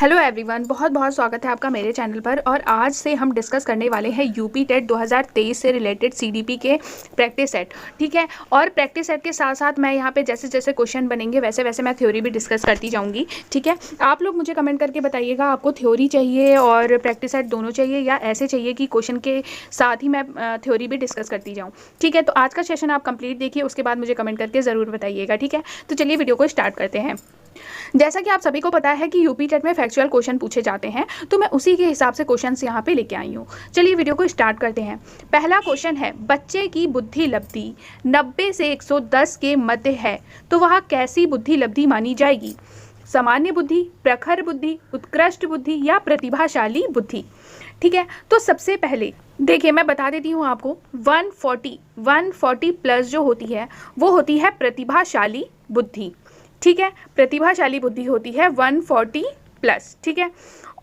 Hello everyone, बहुत बहुत स्वागत है आपका मेरे चैनल पर। और आज से हम डिस्कस करने वाले हैं यूपी टेट 2023 से रिलेटेड सीडीपी के प्रैक्टिस सेट। ठीक है, और प्रैक्टिस सेट के साथ साथ मैं यहाँ पे जैसे जैसे क्वेश्चन बनेंगे वैसे वैसे मैं थ्योरी भी डिस्कस करती जाऊँगी। ठीक है, आप लोग मुझे कमेंट करके बताइएगा आपको थ्योरी चाहिए और प्रैक्टिस सेट दोनों चाहिए या ऐसे चाहिए कि क्वेश्चन के साथ ही मैं थ्योरी भी डिस्कस करती जाऊँ। ठीक है, तो आज का सेशन आप कंप्लीट देखिए, उसके बाद मुझे कमेंट करके ज़रूर बताइएगा। ठीक है, तो चलिए वीडियो को स्टार्ट करते हैं। जैसा कि आप सभी को पता है कि यूपी टेट में फैक्चुअल क्वेश्चन पूछे जाते हैं, तो मैं उसी के हिसाब से क्वेश्चंस यहाँ पे लेके आई हूँ। चलिए वीडियो को स्टार्ट करते हैं। पहला क्वेश्चन है, बच्चे की बुद्धि लब्धि 90 से 110 के मध्य है तो वह कैसी बुद्धि लब्धि मानी जाएगी? सामान्य बुद्धि, प्रखर बुद्धि, उत्कृष्ट बुद्धि या प्रतिभाशाली बुद्धि? ठीक है, तो सबसे पहले देखिए मैं बता देती हूँ आपको, 140 प्लस जो होती है वो होती है प्रतिभाशाली बुद्धि। ठीक है, प्रतिभाशाली बुद्धि होती है 140 प्लस। ठीक है,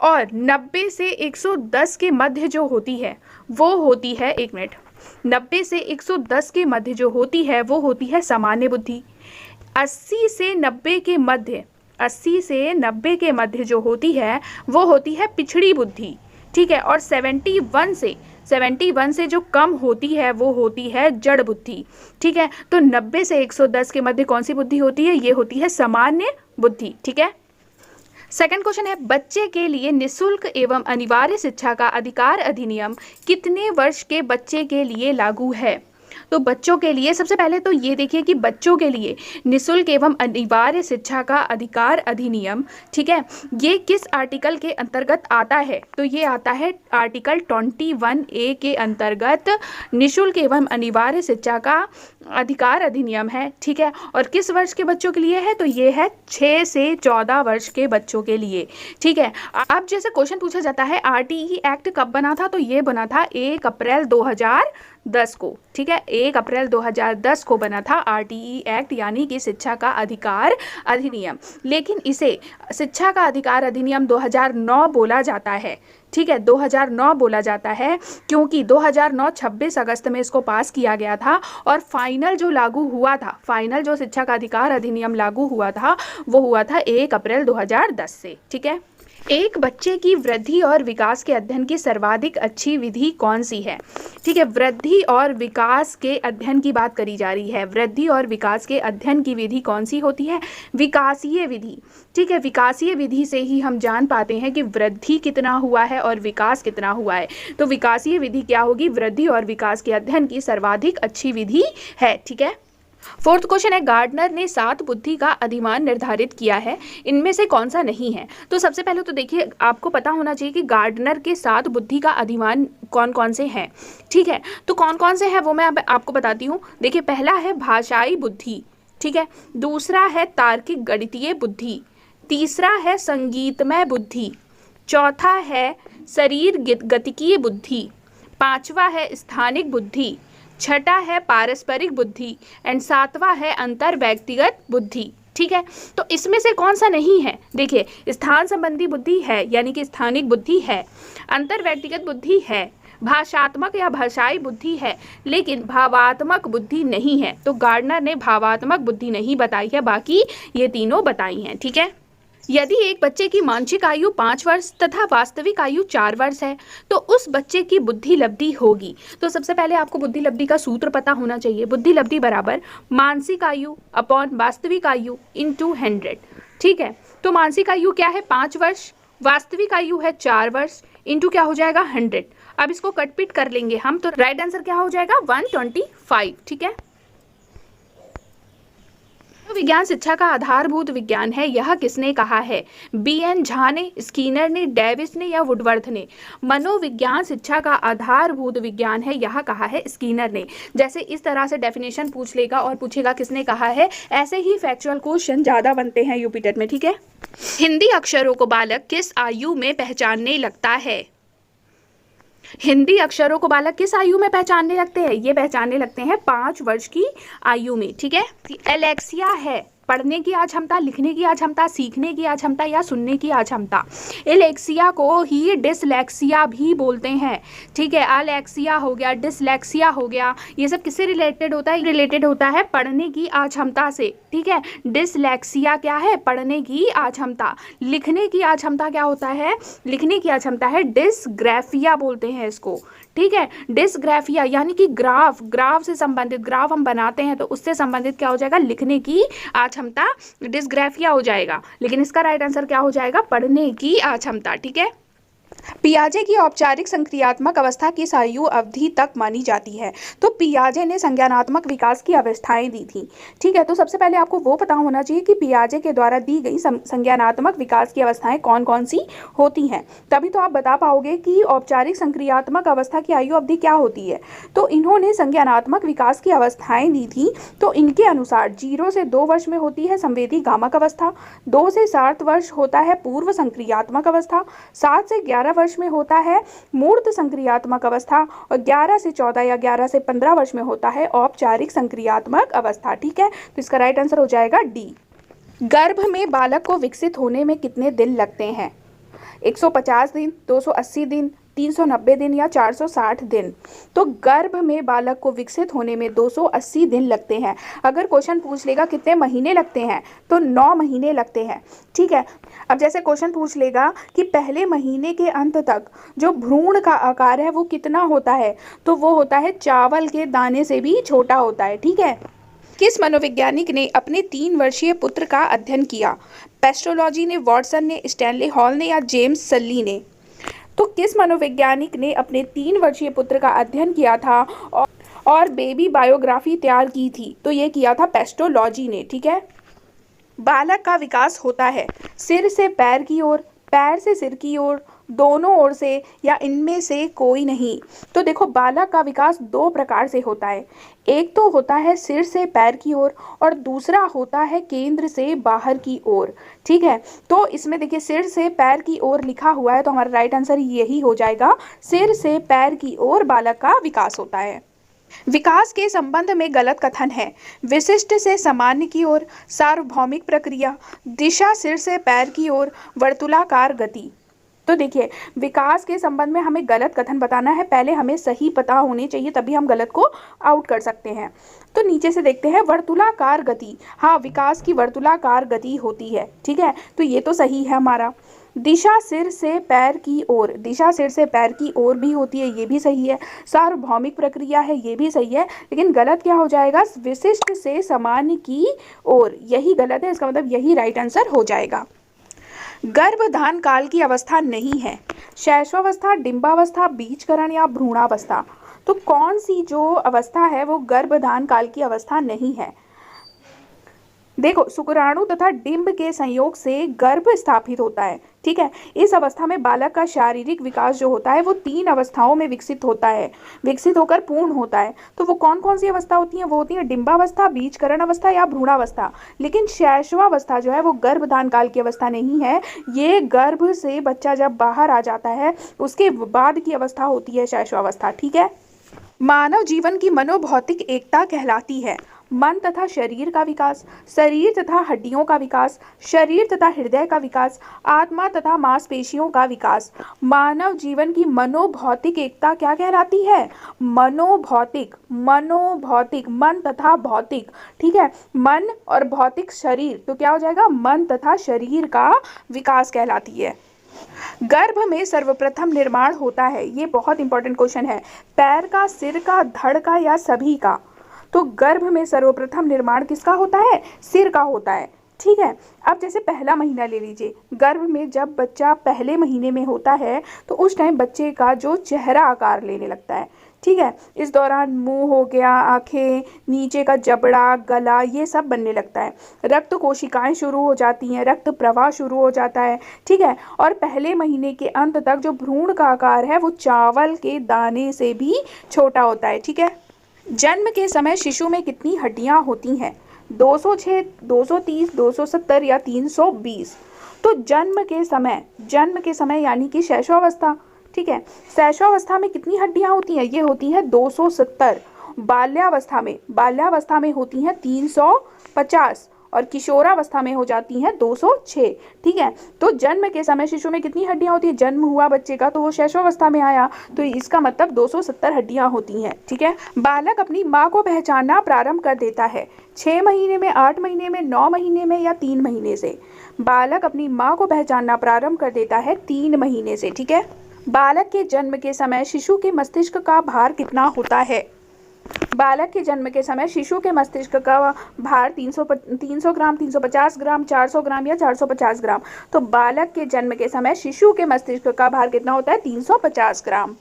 और 90 से 110 के मध्य जो होती है वो होती है, 1 मिनट, 90 से 110 के मध्य जो होती है वो होती है सामान्य बुद्धि। 80 से 90 के मध्य, 80 से 90 के मध्य जो होती है वो होती है पिछड़ी बुद्धि। ठीक है, और 71 से जो कम होती है वो होती है जड़ बुद्धि। ठीक है, तो 90 से 110 के मध्य कौन सी बुद्धि होती है? ये होती है सामान्य बुद्धि। ठीक है, सेकंड क्वेश्चन है, बच्चे के लिए निःशुल्क एवं अनिवार्य शिक्षा का अधिकार अधिनियम कितने वर्ष के बच्चे के लिए लागू है? तो बच्चों के लिए सबसे पहले तो ये देखिए कि बच्चों के लिए निःशुल्क एवं अनिवार्य शिक्षा का अधिकार अधिनियम, ठीक है, ये किस आर्टिकल के अंतर्गत आता है? तो ये आता है आर्टिकल 21A के अंतर्गत निःशुल्क एवं अनिवार्य शिक्षा का अधिकार अधिनियम है। ठीक है, और किस वर्ष के बच्चों के लिए है? तो ये है 6 से 14 वर्ष के बच्चों के लिए। ठीक है, अब जैसे क्वेश्चन पूछा जाता है RTE एक्ट कब बना था? तो ये बना था 1 अप्रैल 2010 को। ठीक है, 1 अप्रैल 2010 को बना था RTE एक्ट, यानी कि शिक्षा का अधिकार अधिनियम। लेकिन इसे शिक्षा का अधिकार अधिनियम 2009 बोला जाता है। ठीक है, 2009 बोला जाता है क्योंकि 2009 26 अगस्त में इसको पास किया गया था और फाइनल जो लागू हुआ था, फाइनल जो शिक्षा का अधिकार अधिनियम लागू हुआ था वो हुआ था 1 अप्रैल 2010 से। ठीक है, एक बच्चे की वृद्धि और विकास के अध्ययन की सर्वाधिक अच्छी विधि कौन सी है? ठीक है, वृद्धि और विकास के अध्ययन की बात करी जा रही है। वृद्धि और विकास के अध्ययन की विधि कौन सी होती है? विकासीय विधि। ठीक है, विकासीय विधि से ही हम जान पाते हैं कि वृद्धि कितना हुआ है और विकास कितना हुआ है। तो विकासीय विधि क्या होगी? वृद्धि और विकास के अध्ययन की सर्वाधिक अच्छी विधि है। ठीक है, फोर्थ क्वेश्चन है, गार्डनर ने 7 बुद्धि का अधिमान निर्धारित किया है, इनमें से कौन सा नहीं है? तो सबसे पहले तो देखिए आपको पता होना चाहिए कि गार्डनर के 7 बुद्धि का अधिमान कौन कौन से हैं। ठीक है, तो कौन कौन से हैं वो मैं अब आपको बताती हूँ। देखिए, पहला है भाषाई बुद्धि। ठीक है, दूसरा है तार्किक गणितीय बुद्धि, तीसरा है संगीतमय बुद्धि, चौथा है शरीर गतिकीय बुद्धि, पांचवा है स्थानिक बुद्धि, छठा है पारस्परिक बुद्धि एंड सातवां है अंतर व्यक्तिगत बुद्धि। ठीक है, तो इसमें से कौन सा नहीं है? देखिए, स्थान संबंधी बुद्धि है, यानी कि स्थानिक बुद्धि है, अंतर व्यक्तिगत बुद्धि है, भाषात्मक या भाषाई बुद्धि है, लेकिन भावात्मक बुद्धि नहीं है। तो गार्डनर ने भावात्मक बुद्धि नहीं बताई है, बाकी ये तीनों बताई हैं। ठीक है, यदि एक बच्चे की मानसिक आयु 5 वर्ष तथा वास्तविक आयु 4 वर्ष है तो उस बच्चे की बुद्धि लब्धि होगी। तो सबसे पहले आपको बुद्धि लब्धि का सूत्र पता होना चाहिए। बुद्धि लब्धि बराबर मानसिक आयु अपॉन वास्तविक आयु इंटू 100। ठीक है, तो मानसिक आयु क्या है? 5 वर्ष, वास्तविक आयु है 4 वर्ष, इंटू क्या हो जाएगा? 100। अब इसको कटपीट कर लेंगे हम, तो राइट आंसर क्या हो जाएगा? 125। ठीक है, विज्ञान शिक्षा का आधारभूत विज्ञान है, यह किसने कहा है? BN झा ने, स्किनर ने, डेविस ने या वुडवर्थ ने? मनोविज्ञान शिक्षा का आधारभूत विज्ञान है, यह कहा है स्किनर ने। जैसे इस तरह से डेफिनेशन पूछ लेगा और पूछेगा किसने कहा है, ऐसे ही फैक्चुअल क्वेश्चन ज़्यादा बनते हैं यूपी टेट में। ठीक है, हिंदी अक्षरों को बालक किस आयु में पहचानने लगता है? हिंदी अक्षरों को बालक किस आयु में पहचानने लगते हैं? ये पहचानने लगते हैं 5 वर्ष की आयु में। ठीक है, एलेक्सिया है पढ़ने की अक्षमता, लिखने की अक्षमता, सीखने की अक्षमता या सुनने की अक्षमता। एलेक्सिया को ही डिसलेक्सिया भी बोलते हैं, ठीक है। अलेक्सिया हो गया, डिसलेक्सिया हो गया, ये सब किससे रिलेटेड होता है? रिलेटेड होता है पढ़ने की अक्षमता से, ठीक है। डिसलेक्सिया क्या है? पढ़ने की अक्षमता। लिखने की अक्षमता क्या होता है? लिखने की अक्षमता है डिसग्राफिया बोलते हैं इसको, ठीक है। डिसग्राफिया यानी कि ग्राफ से संबंधित, ग्राफ हम बनाते हैं तो उससे संबंधित क्या हो जाएगा? लिखने की अक्षमता डिसग्राफिया हो जाएगा। लेकिन इसका राइट आंसर क्या हो जाएगा? पढ़ने की अक्षमता, ठीक है। पियाजे की औपचारिक संक्रियात्मक अवस्था किस आयु अवधि तक मानी जाती है? तो पियाजे ने संज्ञानात्मक विकास की अवस्थाएं दी थी, ठीक है। तो सबसे पहले आपको वो पता होना चाहिए कि पियाजे के द्वारा दी गई संज्ञानात्मक विकास की अवस्थाएं कौन कौन सी होती हैं, तभी तो आप बता पाओगे कि औपचारिक संक्रियात्मक अवस्था की आयु अवधि क्या होती है। तो इन्होंने संज्ञानात्मक विकास की अवस्थाएं दी थी, तो इनके अनुसार 0 से 2 वर्ष में होती है संवेदी गामक अवस्था, 2 से 7 वर्ष होता है पूर्व संक्रियात्मक अवस्था, 7 से 11 वर्ष में होता है मूर्त संक्रियात्मक अवस्था, और 11 से 14 या 11 से 15 वर्ष में होता है औपचारिक संक्रियात्मक अवस्था, ठीक है। तो इसका राइट आंसर हो जाएगा डी। गर्भ में बालक को विकसित होने में कितने दिन लगते हैं? 150 दिन, 280 दिन, 390 दिन या 460 दिन। तो गर्भ में बालक को विकसित होने में 280 दिन लगते हैं। अगर क्वेश्चन पूछ लेगा कितने महीने लगते हैं, तो 9 महीने लगते हैं, ठीक है। अब जैसे क्वेश्चन पूछ लेगा कि पहले महीने के अंत तक जो भ्रूण का आकार है वो कितना होता है, तो वो होता है चावल के दाने से भी छोटा होता है, ठीक है। किस मनोवैज्ञानिक ने अपने 3 वर्षीय पुत्र का अध्ययन किया? पेस्ट्रोलॉजी ने, वॉटसन ने, स्टैनली हॉल ने या जेम्स सल्ली ने? तो किस मनोवैज्ञानिक ने अपने 3 वर्षीय पुत्र का अध्ययन किया था और बेबी बायोग्राफी तैयार की थी? तो ये किया था पेस्ट्रोलॉजी ने, ठीक है। बालक का विकास होता है सिर से पैर की ओर, पैर से सिर की ओर, दोनों ओर से या इनमें से कोई नहीं। तो देखो बालक का विकास 2 प्रकार से होता है, एक तो होता है सिर से पैर की ओर और दूसरा होता है केंद्र से बाहर की ओर, ठीक है। तो इसमें देखिए सिर से पैर की ओर लिखा हुआ है, तो हमारा राइट आंसर यही हो जाएगा, सिर से पैर की ओर बालक का विकास होता है। विकास के संबंध में गलत कथन है। विशिष्ट से सामान्य की ओर, सार्वभौमिक प्रक्रिया, दिशा सिर से पैर की ओर, वर्तुलाकार गति। तो देखिए विकास के संबंध में हमें गलत कथन बताना है, पहले हमें सही पता होने चाहिए तभी हम गलत को आउट कर सकते हैं। तो नीचे से देखते हैं वर्तुलाकार गति, हाँ विकास की वर्तुलाकार गति होती है, ठीक है। तो ये तो सही है हमारा। दिशा सिर से पैर की ओर, दिशा सिर से पैर की ओर भी होती है, ये भी सही है। सार्वभौमिक प्रक्रिया है, ये भी सही है, लेकिन गलत क्या हो जाएगा? विशिष्ट से सामान्य की ओर, यही गलत है, इसका मतलब यही राइट आंसर हो जाएगा। गर्भधान काल की अवस्था नहीं है, शैशवावस्था, डिंबावस्था, बीजकरण या भ्रूणावस्था। तो कौन सी जो अवस्था है वो गर्भधान काल की अवस्था नहीं है? देखो शुक्राणु तथा डिंब के संयोग से गर्भ स्थापित होता है, ठीक है। इस अवस्था में बालक का शारीरिक विकास जो होता है वो 3 अवस्थाओं में विकसित होता है, विकसित होकर पूर्ण होता है। तो वो कौन कौन सी अवस्था होती है? वो होती है डिंबावस्था, बीजकरण अवस्था या भ्रूणावस्था। लेकिन शैशवावस्था जो है वो गर्भधान काल की अवस्था नहीं है, ये गर्भ से बच्चा जब बाहर आ जाता है उसके बाद की अवस्था होती है शैशवावस्था, ठीक है। मानव जीवन की मनोभौतिक एकता कहलाती है मन तथा शरीर का विकास, शरीर तथा हड्डियों का विकास, शरीर तथा हृदय का विकास, आत्मा तथा मांसपेशियों का विकास। मानव जीवन की मनोभौतिक एकता क्या कहलाती है? मनोभौतिक, मनोभौतिक, मन तथा भौतिक, ठीक है। मन और भौतिक शरीर, तो क्या हो जाएगा? मन तथा शरीर का विकास कहलाती है। गर्भ में सर्वप्रथम निर्माण होता है, ये बहुत इंपॉर्टेंट क्वेश्चन है, पैर का, सिर का, धड़ का या सभी का? तो गर्भ में सर्वप्रथम निर्माण किसका होता है? सिर का होता है, ठीक है। अब जैसे पहला महीना ले लीजिए, गर्भ में जब बच्चा पहले महीने में होता है तो उस टाइम बच्चे का जो चेहरा आकार लेने लगता है, ठीक है। इस दौरान मुंह हो गया, आंखें, नीचे का जबड़ा, गला, ये सब बनने लगता है। रक्त कोशिकाएं शुरू हो जाती हैं, रक्त प्रवाह शुरू हो जाता है, ठीक है। और पहले महीने के अंत तक जो भ्रूण का आकार है वो चावल के दाने से भी छोटा होता है, ठीक है। जन्म के समय शिशु में कितनी हड्डियां होती हैं? 206, 230, 270 या 320? तो जन्म के समय यानी कि शैशवावस्था, ठीक है। शैशवावस्था में कितनी हड्डियां होती हैं? ये होती है 270। बाल्यावस्था में होती हैं 350 और किशोरावस्था में हो जाती हैं 206। ठीक है, तो जन्म के समय शिशु में कितनी हड्डियां होती है, जन्म हुआ बच्चे का तो वो शैशवावस्था में आया, तो इसका मतलब 270 हड्डियां होती हैं। ठीक है, बालक अपनी माँ को पहचानना प्रारंभ कर देता है 6 महीने में, 8 महीने में, 9 महीने में या 3 महीने से। बालक अपनी माँ को पहचानना प्रारंभ कर देता है 3 महीने से। ठीक है, बालक के जन्म के समय शिशु के मस्तिष्क का भार कितना होता है। बालक के जन्म के समय शिशु के मस्तिष्क का भार 300 ग्राम, 350 ग्राम, 400 ग्राम या 450 ग्राम। तो बालक के जन्म के समय शिशु के मस्तिष्क का भार कितना होता है, 350 ग्राम।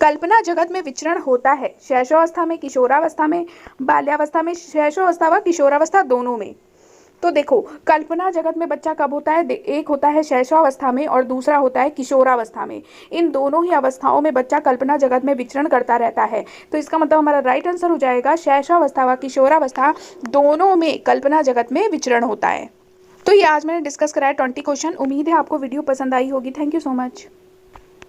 कल्पना जगत में विचरण होता है शैशवावस्था में, किशोरावस्था में, बाल्यावस्था में, शैशवावस्था व किशोरावस्था दोनों में। तो देखो, कल्पना जगत में बच्चा कब होता है, एक होता है शैशवावस्था में और दूसरा होता है किशोरावस्था में। इन दोनों ही अवस्थाओं में बच्चा कल्पना जगत में विचरण करता रहता है। तो इसका मतलब हमारा राइट आंसर हो जाएगा शैशवावस्था व किशोरावस्था दोनों में कल्पना जगत में विचरण होता है। तो ये आज मैंने डिस्कस कराया 20 क्वेश्चन। उम्मीद है आपको वीडियो पसंद आई होगी। Thank you so much.